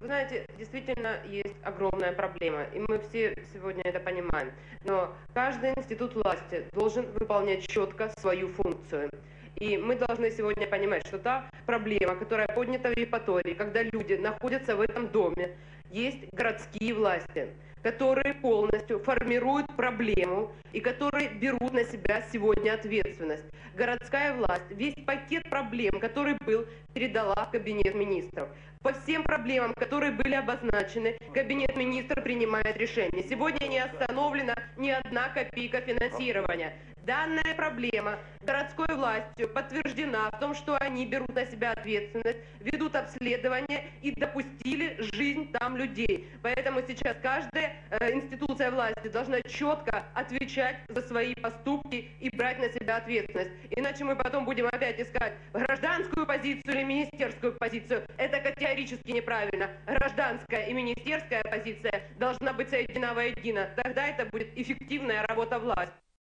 Вы знаете, действительно есть огромная проблема, и мы все сегодня это понимаем. Но каждый институт власти должен выполнять четко свою функцию. И мы должны сегодня понимать, что та проблема, которая поднята в Евпатории, когда люди находятся в этом доме, есть городские власти, которые полностью формируют проблему и которые берут на себя сегодня ответственность. Городская власть весь пакет проблем, который был, передала в Кабинет министров. По всем проблемам, которые были обозначены, Кабинет министров принимает решение. Сегодня не остановлена ни одна копейка финансирования. Данная проблема городской властью подтверждена в том, что они берут на себя ответственность, ведут обследование и допустили жизнь там людей. Поэтому сейчас каждая институция власти должна четко отвечать за свои поступки и брать на себя ответственность. Иначе мы потом будем опять искать гражданскую позицию или министерскую позицию. Это категорически неправильно. Гражданская и министерская позиция должна быть соединена воедино. Тогда это будет эффективная работа власти.